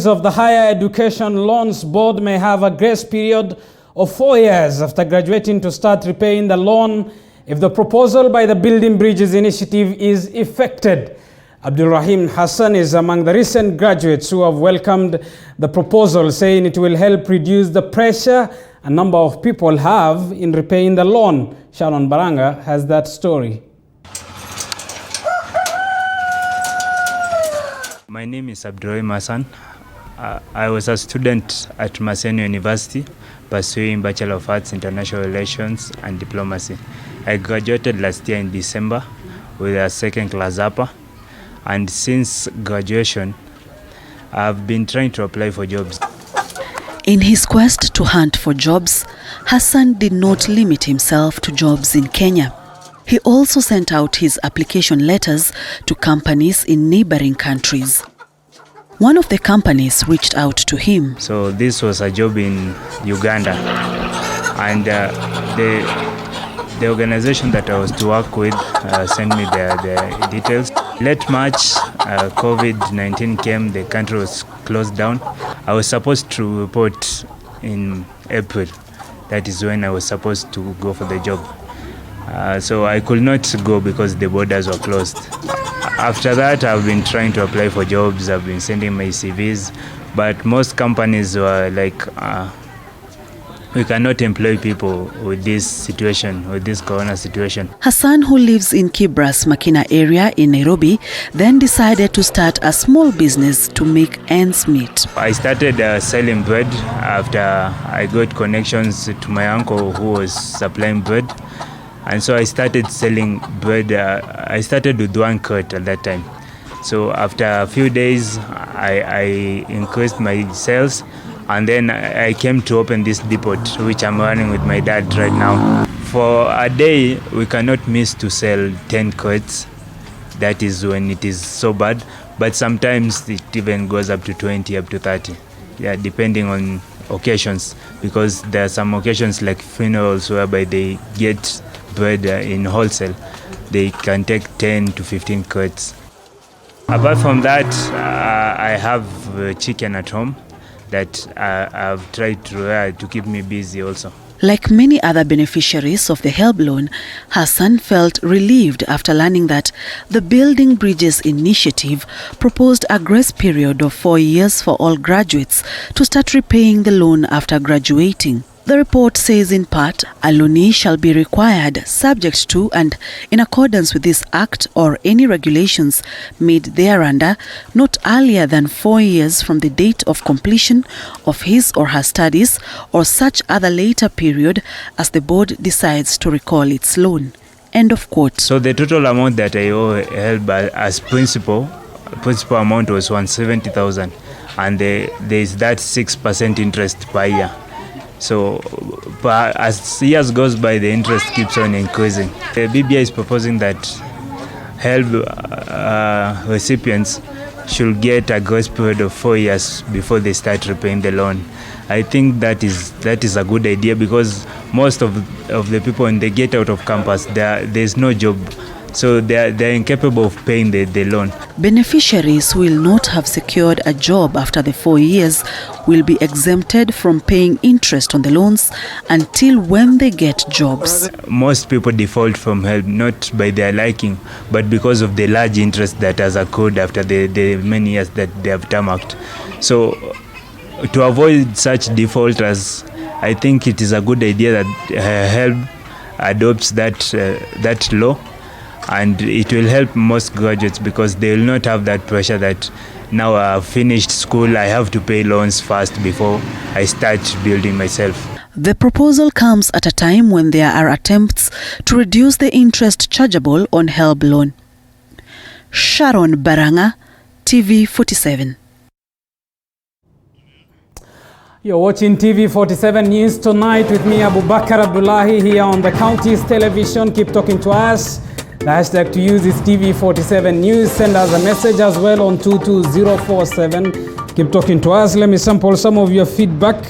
graduates of the Higher Education Loans Board may have a grace period of 4 years after graduating to start repaying the loan if the proposal by the Building Bridges initiative is effected. Abdul Rahim Hassan is among the recent graduates who have welcomed the proposal, saying it will help reduce the pressure a number of people have in repaying the loan. Sharon Baranga has that story. My name is Abdul Rahim Hassan. I was a student at Maseno University pursuing Bachelor of Arts, International Relations and Diplomacy. I graduated last year in December with a second class upper, and since graduation I've been trying to apply for jobs. In his quest to hunt for jobs, Hassan did not limit himself to jobs in Kenya. He also sent out his application letters to companies in neighboring countries. One of the companies reached out to him. So this was a job in Uganda, and the organization that I was to work with sent me the details. Late March, COVID-19 came, the country was closed down. I was supposed to report in April. That is when I was supposed to go for the job. So I could not go because the borders were closed. After that, I've been trying to apply for jobs. I've been sending my CVs, but most companies were like, we cannot employ people with this situation, with this corona situation. Hassan, who lives in Kibras Makina area in Nairobi, then decided to start a small business to make ends meet. I started selling bread after I got connections to my uncle who was supplying bread. And so I started selling bread. I started with one cart at that time. So after a few days, I increased my sales. And then I came to open this depot, which I'm running with my dad right now. For a day, we cannot miss to sell 10 carts. That is when it is so bad. But sometimes it even goes up to 20, up to 30. Yeah, depending on occasions. Because there are some occasions like funerals whereby they get bread in wholesale. They can take 10 to 15 carts. Apart from that, I have chicken at home that I've tried to keep me busy also. Like many other beneficiaries of the HELB loan, Hassan felt relieved after learning that the Building Bridges initiative proposed a grace period of 4 years for all graduates to start repaying the loan after graduating. The report says in part, a loanee shall be required, subject to and in accordance with this act or any regulations made thereunder, not earlier than 4 years from the date of completion of his or her studies or such other later period as the board decides to recall its loan. End of quote. So the total amount that I owe HELB as principal amount was 170,000, and there is that 6% interest per year. So as years goes by, the interest keeps on increasing. The BBI is proposing that HELB recipients should get a grace period of 4 years before they start repaying the loan. I think that is a good idea, because most of the people, when they get out of campus, there's no job. So they're incapable of paying the loan. Beneficiaries who will not have secured a job after the 4 years will be exempted from paying interest on the loans until when they get jobs. Most people default from HELB not by their liking, but because of the large interest that has accrued after the many years that they have tarmacked. So to avoid such defaulters, I think it is a good idea that HELB adopts that law. And it will help most graduates, because they will not have that pressure that now I've finished school, I have to pay loans first before I start building myself. The proposal comes at a time when there are attempts to reduce the interest chargeable on HELB loan. Sharon Baranga, TV 47. You're watching TV 47 News tonight with me, Abubakar Abdullahi, here on the county's television. Keep talking to us. The hashtag to use is TV47 News. Send us a message as well on 22047. Keep talking to us. Let me sample some of your feedback.